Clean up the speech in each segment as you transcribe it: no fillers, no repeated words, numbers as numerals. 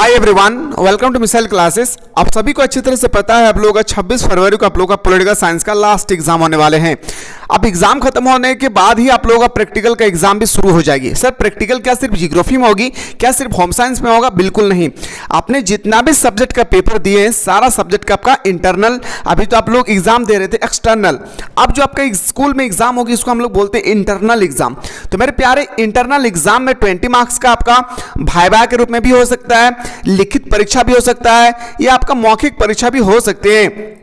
Hi everyone, welcome to missile classes. आप सभी को अच्छी तरह से पता है आप लोगों का 26 फरवरी को आप लोगों का पॉलिटिकल साइंस का लास्ट एग्जाम होने वाले हैं। अब एग्जाम खत्म होने के बाद ही आप लोगों का प्रैक्टिकल का एग्जाम भी शुरू हो जाएगी। सर प्रैक्टिकल क्या सिर्फ जियोग्राफी में होगी, क्या सिर्फ होम साइंस में होगा? बिल्कुल नहीं। आपने जितना भी सब्जेक्ट का पेपर दिए हैं सारा सब्जेक्ट का आपका इंटरनल, अभी तो आप लोग एग्जाम दे रहे थे एक्सटर्नल, अब जो आपका स्कूल में एग्जाम होगी इसको हम लोग बोलते हैं इंटरनल एग्जाम। तो मेरे प्यारे इंटरनल एग्जाम में 20 मार्क्स का आपका वाइवा के रूप में भी हो सकता है, लिखित परीक्षा भी हो सकता है, या आपका मौखिक परीक्षा भी हो सकते हैं।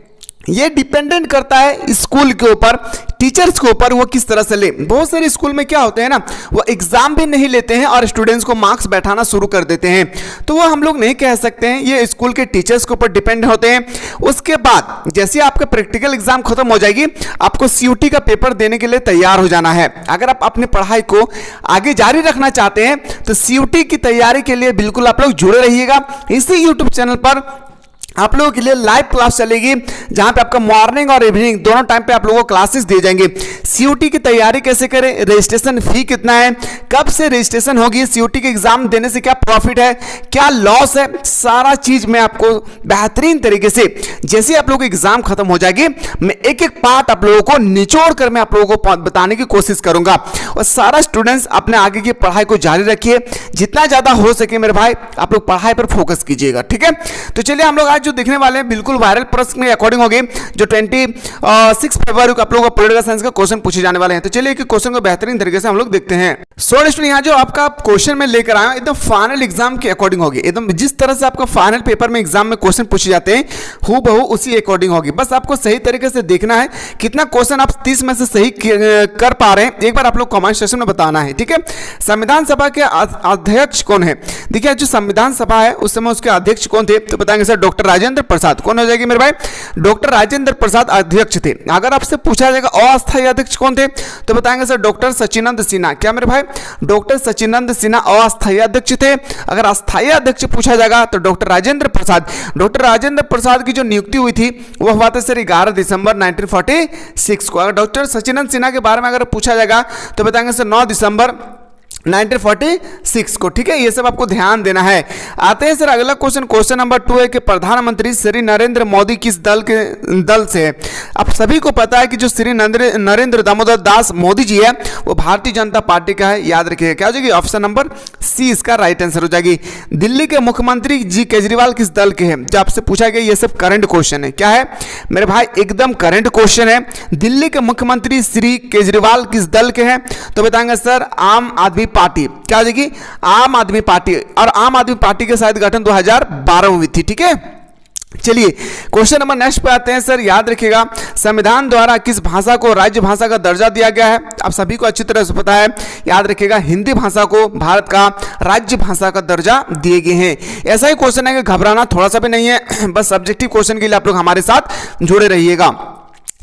ये डिपेंडेंट करता है स्कूल के ऊपर, टीचर्स के ऊपर, वो किस तरह से ले। बहुत सारे स्कूल में क्या होते हैं ना, वो एग्जाम भी नहीं लेते हैं और स्टूडेंट्स को मार्क्स बैठाना शुरू कर देते हैं, तो वो हम लोग नहीं कह सकते हैं, ये स्कूल के टीचर्स के ऊपर डिपेंड होते हैं। उसके बाद जैसे आपका प्रैक्टिकल एग्जाम खत्म हो जाएगी, आपको सीयूटी का पेपर देने के लिए तैयार हो जाना है। अगर आप अपनी पढ़ाई को आगे जारी रखना चाहते हैं तो सीयूटी की तैयारी के लिए बिल्कुल आप लोग जुड़े रहिएगा। इसी यूट्यूब चैनल पर आप लोगों के लिए लाइव क्लास चलेगी, जहां पे आपका मॉर्निंग और इवनिंग दोनों टाइम पे आप लोगों को क्लासेस दिए जाएंगे। सीयूटी की तैयारी कैसे करें, रजिस्ट्रेशन फी कितना है, कब से रजिस्ट्रेशन होगी, सीयूटी के एग्जाम देने से क्या प्रॉफिट है, क्या लॉस है, सारा चीज मैं आपको बेहतरीन तरीके से जैसे आप लोगों को एग्जाम खत्म हो जाएगी, मैं एक एक पार्ट आप लोगों को निचोड़ कर मैं आप लोगों को बताने की कोशिश करूंगा। और सारा स्टूडेंट्स अपने आगे की पढ़ाई को जारी रखिए, जितना ज्यादा हो सके मेरे भाई आप लोग पढ़ाई पर फोकस कीजिएगा, ठीक है। तो चलिए हम लोग जो देखने वाले हैं बिल्कुल वायरल प्रश्न के अकॉर्डिंग होगी, जो 26 फरवरी को आप लोगों का पॉलिटिकल साइंस का क्वेश्चन पूछे जाने वाले हैं। तो चलिए एक क्वेश्चन को बेहतरीन तरीके से हम लोग देखते हैं। स्टूडेंट यहाँ जो आपका क्वेश्चन में लेकर आया एकदम फाइनल एग्जाम के अकॉर्डिंग होगी, एकदम जिस तरह से आपका फाइनल पेपर में एग्जाम में क्वेश्चन पूछे जाते हैं हूबहू उसी अकॉर्डिंग होगी। बस आपको सही तरीके से देखना है कितना क्वेश्चन आप 30 में से सही कर पा रहे हैं, एक बार आप लोग कमेंट सेक्शन में बताना है, ठीक है। संविधान सभा के अध्यक्ष कौन है? देखिए जो संविधान सभा है उस समय उसके अध्यक्ष कौन थे, तो बताएंगे सर डॉक्टर राजेंद्र प्रसाद। कौन हो जाएगी मेरे भाई? डॉक्टर राजेंद्र प्रसाद अध्यक्ष थे। अगर आपसे पूछा जाएगा अस्थायी अध्यक्ष कौन थे, तो बताएंगे सर डॉक्टर सच्चिदानंद सिन्हा। क्या मेरे भाई? डॉक्टर सच्चिदानंद सिन्हा अस्थायी अध्यक्ष थे। अगर अस्थायी अध्यक्ष पूछा जाएगा तो डॉक्टर राजेंद्र प्रसाद। डॉक्टर राजेंद्र प्रसाद की जो नियुक्ति हुई थी वह हुआ था सर 11 दिसंबर 1946 को। अगर डॉक्टर सच्चिदानंद सिन्हा के बारे में अगर पूछा जाएगा तो बताएंगे सर 9 दिसंबर 1946 को, ठीक है। ये सब आपको ध्यान देना है। आते हैं सर अगला क्वेश्चन, क्वेश्चन नंबर 2 है कि प्रधानमंत्री श्री नरेंद्र मोदी किस दल से है? आप सभी को पता है कि जो श्री नरेंद्र दामोदर दास मोदी जी है वो भारतीय जनता पार्टी का है, याद रखिएगा। क्या हो जाएगी? ऑप्शन नंबर सी इसका राइट आंसर हो जाएगी। दिल्ली के मुख्यमंत्री जी केजरीवाल किस दल के हैं? जो आपसे पूछा गया ये सब करंट क्वेश्चन है। क्या है मेरे भाई? एकदम करंट क्वेश्चन है। दिल्ली के मुख्यमंत्री श्री केजरीवाल किस दल के हैं? तो बताएंगे सर आम आदमी पार्टी। क्या हो जाएगी? आम आदमी पार्टी। और आम आदमी पार्टी के शायद गठन 2012 में हुई थी, ठीक है। चलिए क्वेश्चन नंबर नेक्स्ट पे आते हैं सर, याद रखिएगा संविधान द्वारा किस भाषा को राज्य भाषा का दर्जा दिया गया है? आप सभी को अच्छी तरह से पता है, याद रखिएगा हिंदी भाषा को भारत का राज्य भाषा का दर्जा दिए गए हैं। ऐसा ही क्वेश्चन है कि घबराना थोड़ा सा भी नहीं है, बस सब्जेक्टिव क्वेश्चन के लिए आप लोग हमारे साथ जुड़े रहिएगा।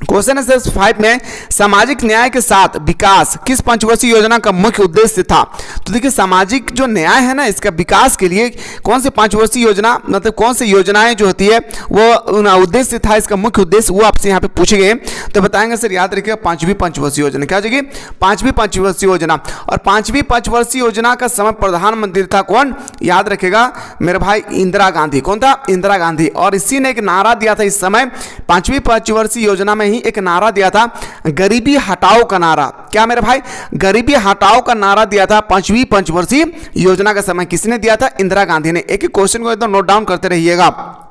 क्वेश्चन है 5 में सामाजिक न्याय के साथ विकास किस पंचवर्षीय योजना का मुख्य उद्देश्य था? तो देखिए सामाजिक जो न्याय है ना इसका विकास के लिए कौन से पंचवर्षीय योजना, मतलब कौन सी योजनाएं जो होती है वो उद्देश्य था, इसका मुख्य उद्देश्य वो आपसे यहाँ पे पूछे गए। तो बताएंगे सर याद रखिएगा 5वीं पंचवर्षीय योजना। क्या हो जाएगी? 5वीं पंचवर्षीय योजना। और 5वीं पंचवर्षीय योजना का समय प्रधानमंत्री था कौन? याद रखिएगा मेरे भाई इंदिरा गांधी। कौन था? इंदिरा गांधी। और इसी ने एक नारा दिया था इस समय 5वीं पंचवर्षीय योजना में ही एक नारा दिया था, गरीबी हटाओ का नारा। क्या मेरे भाई? गरीबी हटाओ का नारा दिया था 5वीं पंचवर्षीय योजना का समय किसने दिया था? इंदिरा गांधी ने। एक एक क्वेश्चन को एकदम नोट डाउन करते रहिएगा।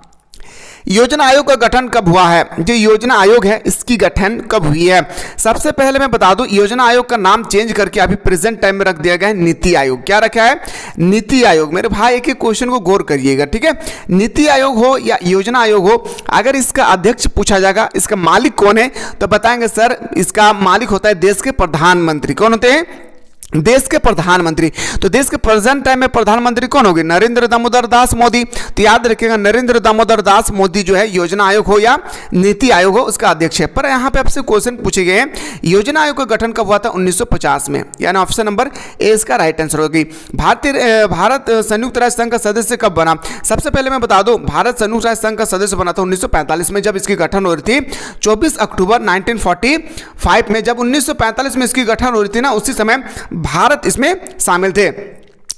योजना आयोग का गठन कब हुआ है? जो योजना आयोग है इसकी गठन कब हुई है? सबसे पहले मैं बता दूं योजना आयोग का नाम चेंज करके अभी प्रेजेंट टाइम में रख दिया गया है नीति आयोग। क्या रखा है? नीति आयोग। मेरे भाई एक एक क्वेश्चन को गौर करिएगा, ठीक है। नीति आयोग हो या योजना आयोग हो, अगर इसका अध्यक्ष पूछा जाएगा इसका मालिक कौन है, तो बताएंगे सर इसका मालिक होता है देश के प्रधानमंत्री। कौन होते हैं? देश के प्रधानमंत्री। तो देश के प्रेजेंट टाइम में प्रधानमंत्री कौन होंगे? नरेंद्र दामोदर दास मोदी। तो याद रखिएगा नरेंद्र दामोदर दास मोदी जो है योजना आयोग हो या नीति आयोग हो उसका अध्यक्ष है। पर यहाँ पे आपसे क्वेश्चन पूछे गए हैं योजना आयोग का गठन कब हुआ था? 1950 में, यानी ऑप्शन नंबर ए इसका राइट आंसर होगी। भारत संयुक्त राष्ट्र संघ का सदस्य कब बना? सबसे पहले मैं बता दूं भारत संयुक्त राष्ट्र संघ का सदस्य बना था 1945 में, जब इसकी गठन हो रही थी 24 अक्टूबर 1945 में। जब 1945 में इसकी गठन हो रही थी ना, उसी समय भारत इसमें शामिल थे।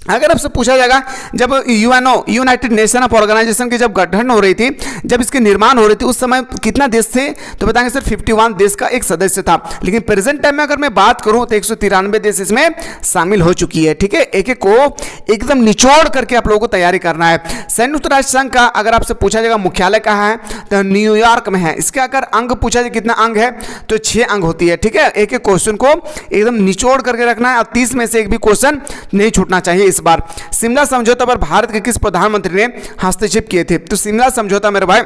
अगर आपसे पूछा जाएगा जब UNO United Nation of Organisation की जब गठन हो रही थी, जब इसके निर्माण हो रही थी, उस समय कितना देश थे, तो बताएंगे सर 51 देश का एक सदस्य था। लेकिन प्रेजेंट टाइम में अगर मैं बात करूं तो 193 देश इसमें शामिल हो चुकी है। ठीक है, एक एक को एकदम निचोड़ करके आप लोगों को तैयारी करना है। संयुक्त राष्ट्र संघ का अगर आपसे पूछा जाएगा मुख्यालय कहाँ है, तो न्यूयॉर्क में है। इसका अगर अंग पूछा जाए कितना अंग है, तो 6 अंग होती है। ठीक है, एक एक क्वेश्चन को एकदम निचोड़ करके रखना है और 30 में से एक भी क्वेश्चन नहीं छूटना चाहिए। इस बार शिमला समझौता पर भारत के किस प्रधानमंत्री ने हस्तक्षेप किए थे, तो शिमला समझौता मेरे भाई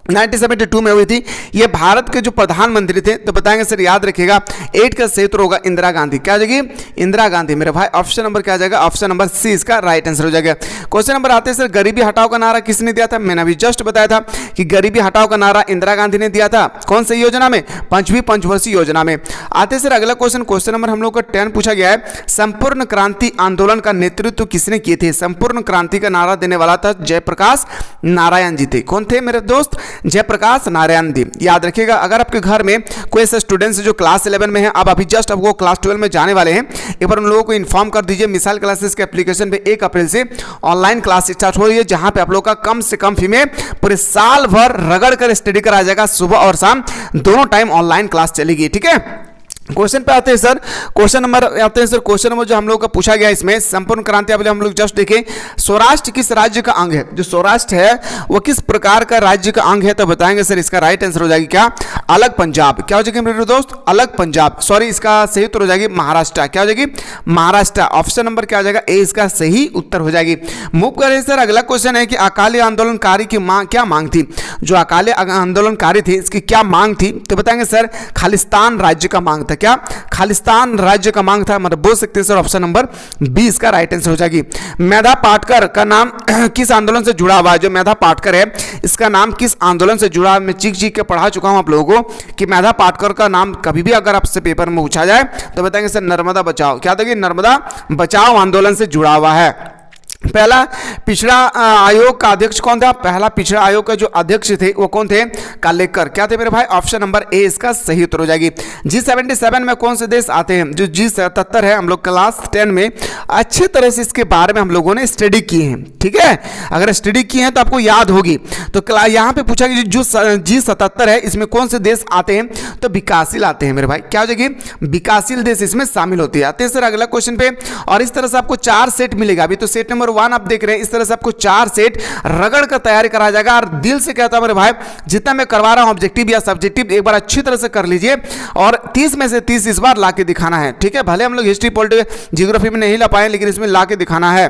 1972 में हुई थी। ये भारत के जो प्रधानमंत्री थे, तो बताएंगे सर, याद रखिएगा 8 का सही उत्तर होगा इंदिरा गांधी। क्या हो जाएगी, इंदिरा गांधी मेरे भाई। ऑप्शन नंबर क्या आ जाएगा, ऑप्शन नंबर सी इसका राइट आंसर हो जाएगा। क्वेश्चन नंबर आते हैं सर, गरीबी हटाओ का नारा किसने दिया था, मैंने अभी जस्ट बताया था कि गरीबी हटाओ का नारा इंदिरा गांधी ने दिया था। कौन सी योजना में, 5वीं पंचवर्षीय योजना में। आते सर अगला क्वेश्चन, क्वेश्चन नंबर हम लोग का 10 पूछा गया है, संपूर्ण क्रांति आंदोलन का नेतृत्व किसने किए थे। संपूर्ण क्रांति का नारा देने वाला था जयप्रकाश नारायण जी थे। कौन थे मेरे दोस्त, जयप्रकाश नारायण दी। याद रखिएगा, अगर आपके घर में कोई ऐसे स्टूडेंट्स जो क्लास 11 में है, अब अभी जस्ट आपको क्लास 12 में जाने वाले हैं, एक बार उन लोगों को इन्फॉर्म कर दीजिए मिसाइल क्लासेस के एप्लीकेशन पे 1 अप्रैल से ऑनलाइन क्लास स्टार्ट हो रही है, जहां पे आप लोग का कम से कम फी में पूरे साल भर रगड़ कर स्टडी करा जाएगा। सुबह और शाम दोनों टाइम ऑनलाइन क्लास चलेगी। ठीक है, क्वेश्चन पे आते हैं सर, क्वेश्चन नंबर आते हैं सर, क्वेश्चन नंबर जो हम लोग का पूछा गया इसमें संपूर्ण क्रांति अभी हम लोग जस्ट देखें, सौराष्ट्र किस राज्य का अंग है। जो सौराष्ट्र है वो किस प्रकार का राज्य का अंग है, तो बताएंगे सर इसका राइट आंसर हो जाएगी क्या, अलग पंजाब। क्या हो जाएगी मेरे दोस्त, अलग पंजाब। सॉरी, इसका सही उत्तर हो जाएगी महाराष्ट्र। क्या हो जाएगी, महाराष्ट्र। ऑप्शन नंबर क्या हो जाएगा, ए इसका सही उत्तर हो जाएगी। मूव करें सर, अगला क्वेश्चन है कि अकाली आंदोलनकारी की मांग क्या मांग थी। जो अकाली आंदोलनकारी थे इसकी क्या मांग थी, तो बताएंगे सर खालिस्तान राज्य का मांग था। क्या, खालिस्तान राज्य का मांग था, मतलब बोल सकते हैं सर ऑप्शन नंबर बी इसका राइट आंसर हो जाएगी। मेधा पाटकर का नाम किस आंदोलन से जुड़ा हुआ है। जो मेधा पाटकर है इसका नाम किस आंदोलन से जुड़ा है। मैं चीख के पढ़ा चुका हूं आप लोगों को कि मेधा पाटकर का नाम कभी भी अगर आपसे पेपर में पूछा जाए तो बताएंगे सर नर्मदा बचाओ। क्या देखिए, नर्मदा बचाओ आंदोलन से जुड़ा हुआ है। पहला पिछड़ा आयोग का अध्यक्ष कौन था, पहला पिछड़ा आयोग का जो अध्यक्ष थे वो कौन थे, कालेकर। क्या थे मेरे भाई, ऑप्शन नंबर ए इसका सही उत्तर हो जाएगी। G77 में कौन से देश आते हैं। जो G77 है हम लोग क्लास 10 में अच्छे तरह से इसके बारे में हम लोगों ने स्टडी किए हैं। ठीक है, अगर स्टडी किए हैं तो आपको याद होगी। तो यहाँ पे पूछा कि जो G77 है इसमें कौन से देश आते हैं, तो विकासशील आते हैं मेरे भाई। क्या हो जाएगी, विकासशील देश इसमें शामिल होते हैं। आते हैं सर अगला क्वेश्चन पे, और इस तरह से आपको 4 सेट मिलेगा। अभी तो सेट नंबर 1 आप देख रहे हैं, इस तरह से आपको 4 सेट रगड़ कर तैयारी कराया जाएगा। और दिल से कहता हूं मेरे भाई, जितना मैं करवा रहा हूं ऑब्जेक्टिव या सब्जेक्टिव एक बार अच्छी तरह से कर लीजिए, और 30 में से 30 इस बार लाके दिखाना है। ठीक है, भले हम लोग हिस्ट्री पॉलिटिक्स जियोग्राफी में नहीं ला पाए, लेकिन इसमें लाके दिखाना है।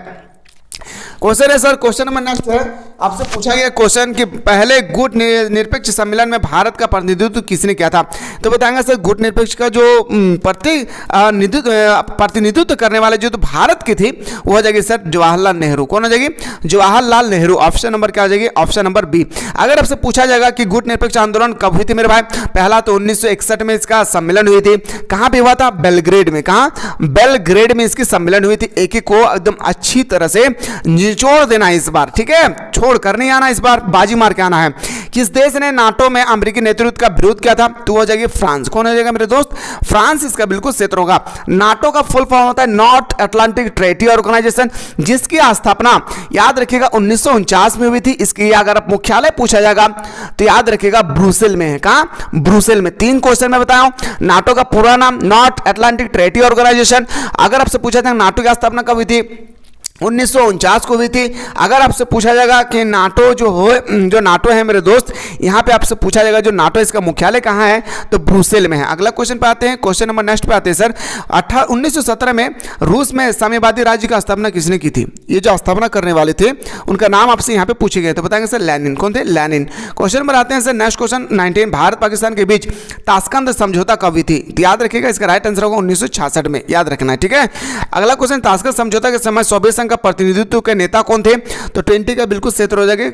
क्वेश्चन है सर, क्वेश्चन नंबर नेक्स्ट है, आपसे पूछा गया क्वेश्चन कि पहले गुट निरपेक्ष सम्मेलन में भारत का प्रतिनिधित्व किसने किया था। तो बताएंगे सर गुट निरपेक्ष का जो प्रतिनिधित्व करने वाले जो तो भारत के थे वो हो जाएगी सर जवाहरलाल नेहरू। कौन हो जाएगी, जवाहरलाल नेहरू। ऑप्शन नंबर क्या हो जाएगी, ऑप्शन नंबर बी। अगर आपसे पूछा जाएगा कि गुट निरपेक्ष आंदोलन कब हुई थी मेरे भाई, पहला तो 1961 में इसका सम्मेलन हुई थी। कहां पे हुआ था, बेलग्रेड में। कहां, बेलग्रेड में इसकी सम्मेलन हुई थी। एक एक को एकदम अच्छी तरह से निचोड़ देना इस बार। ठीक है, छोड़ कर नहीं आना, इस बार बाजी मार के आना है। किस देश ने नाटो में अमेरिकी नेतृत्व का विरोध किया था, तो हो जाएगी फ्रांस। कौन हो जाएगा मेरे दोस्त, फ्रांस इसका बिल्कुल क्षेत्र होगा। नाटो का फुल फॉर्म होता है नॉर्थ अटलांटिक ट्रेटी ऑर्गेनाइजेशन, जिसकी स्थापना याद रखिएगा 1949 में हुई थी। इसकी अगर आप मुख्यालय पूछा जाएगा तो याद रखिएगा ब्रुसेल में है। कहां, ब्रुसेल में। 3 क्वेश्चन में बताया हूं। नाटो का पूरा नाम नॉर्थ अटलांटिक ट्रेटी ऑर्गेनाइजेशन। अगर आपसे पूछा जाए नाटो की स्थापना कब हुई थी, 1949 को हुई थी। अगर आपसे पूछा जाएगा कि नाटो जो नाटो है मेरे दोस्त, यहाँ पे आपसे पूछा जाएगा जो नाटो इसका मुख्यालय कहाँ है, तो ब्रुसेल में है। अगला क्वेश्चन पे आते हैं, क्वेश्चन नंबर नेक्स्ट पे आते हैं सर। 1917 में रूस में साम्यवादी राज्य का स्थापना किसने की थी। ये जो स्थापना करने वाले थे उनका नाम आपसे यहाँ पे पूछे गए, तो बताएंगे सर लेनिन। कौन थे, लेनिन। क्वेश्चन नंबर आते हैं sir next question 19, Bharat Pakistan के बीच ताशकंद समझौता कब हुई थी। याद रखिएगा इसका राइट आंसर होगा 1966 में, याद रखना है। ठीक है, अगला क्वेश्चन, ताशकंद समझौता के समय सोवियत संघ का प्रतिनिधित्व के नेता कौन थे, तो 20 का बिल्कुल क्षेत्र हो जाएगा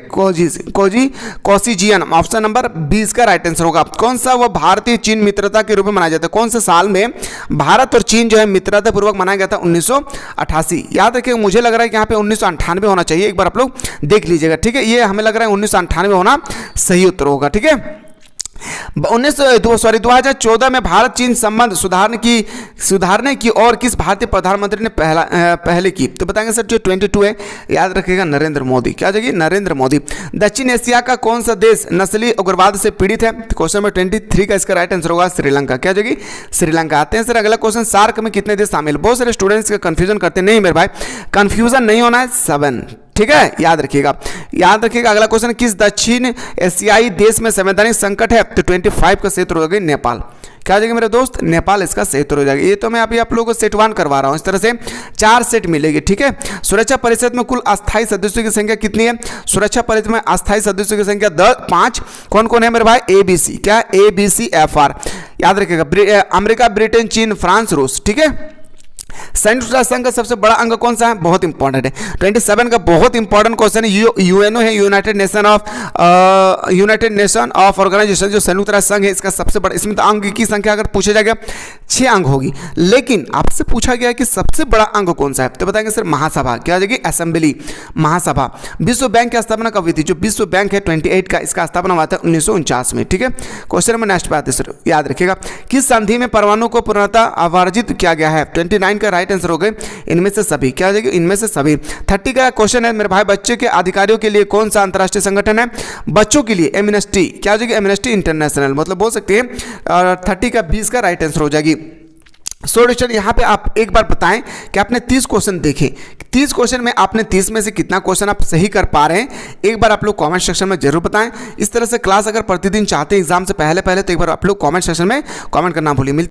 कोसिजियन। ऑप्शन नंबर 20 का राइट आंसर होगा। कौन सा वो भारतीय चीन मित्रता के रूप में मनाया जाता है, कौन से साल में भारत और चीन जो है मित्रता पूर्वक मनाया गया था, 1988। याद रखिएगा, मुझे लग रहा है कि यहाँ पे 1998 होना चाहिए, एक बार आप लोग देख लीजिएगा। ठीक है, ये हमें लग रहा है 1998 होना सही उत्तर होगा। ठीक है, 2014 में भारत चीन संबंध सुधारने की और किस भारतीय प्रधानमंत्री ने पहले की? तो बताएंगे सर जो 22 है, याद रखिएगा नरेंद्र मोदी। क्या जगह? नरेंद्र मोदी। दक्षिण एशिया का कौन सा देश नस्ली उग्रवाद से पीड़ित है? तो क्वेश्चन नंबर 23 का इसका राइट आंसर होगा श्रीलंका। क्या जगह? श्रीलंका। आते हैं सर अगला क्वेश्चन, सार्क में कितने देश शामिल? बहुत सारे स्टूडेंट्स का कंफ्यूजन करते नहीं मेरे भाई, कंफ्यूजन नहीं होना है, 7। ठीक है, याद रखिएगा। अगला क्वेश्चन, किस दक्षिण एशियाई देश में संवैधानिक संकट है? तो 25 का सही उत्तर हो जाएगा नेपाल। क्या जाएगा मेरे दोस्त? नेपाल इसका सही उत्तर हो जाएगा। ये तो मैं अभी आप लोगों को सेट 1 करवा रहा हूं, इस तरह से 4 सेट मिलेगी। ठीक है, सुरक्षा परिषद में कुल अस्थायी सदस्यों की संख्या कितनी है? सुरक्षा परिषद में अस्थायी सदस्यों की संख्या 5। कौन कौन है मेरे भाई? ABC। क्या? ABCFR। याद रखिएगा, अमेरिका, ब्रिटेन, चीन, फ्रांस, रूस। ठीक है, संयुक्त राष्ट्र संघ का सबसे बड़ा अंग कौन सा है? बहुत इंपॉर्टेंट है, 27 का बहुत इंपॉर्टेंट क्वेश्चन है। यूएनओ है, यूनाइटेड नेशन ऑफ ऑर्गेनाइजेशन, जो संयुक्त राष्ट्र संघ है, इसका सबसे बड़ा, इसमें तो अंग की संख्या अगर पूछा जाएगा 6 अंग होगी, लेकिन आपसे पूछा गया कि सबसे बड़ा अंग कौन सा है? तो बताएंगे सर महासभा। क्या आ जाएगी? असेंबली, महासभा। विश्व बैंक की स्थापना कब हुई थी? जो विश्व बैंक है 28 का, इसका स्थापना हुआ था 1949 में। ठीक है, क्वेश्चन नंबर नेक्स्ट पे आते सर, याद रखिएगा। किस संधि में परमाणु को पूर्णतः अवर्जित किया गया है? 29 का राइट आंसर हो गए इनमें से सभी। क्या हो जाएगा? इनमें से सभी। 30 का क्वेश्चन है मेरे भाई, बच्चे के अधिकारियों के लिए कौन सा अंतरराष्ट्रीय संगठन है? बच्चों के लिए एमनेस्टी। क्या हो जाएगी? एमनेस्टी इंटरनेशनल, मतलब बोल सकते हैं। 30 का 20 का राइट आंसर हो जाएगी। स्टूडेंट यहाँ पे आप एक बार बताएं कि आपने 30 क्वेश्चन देखे, 30 क्वेश्चन में आपने 30 में से कितना क्वेश्चन आप सही कर पा रहे हैं? एक बार आप लोग कमेंट सेक्शन में जरूर बताएं। इस तरह से क्लास अगर प्रतिदिन चाहते हैं एग्जाम से पहले तो एक बार आप लोग कमेंट सेक्शन में कमेंट करना भूलिए।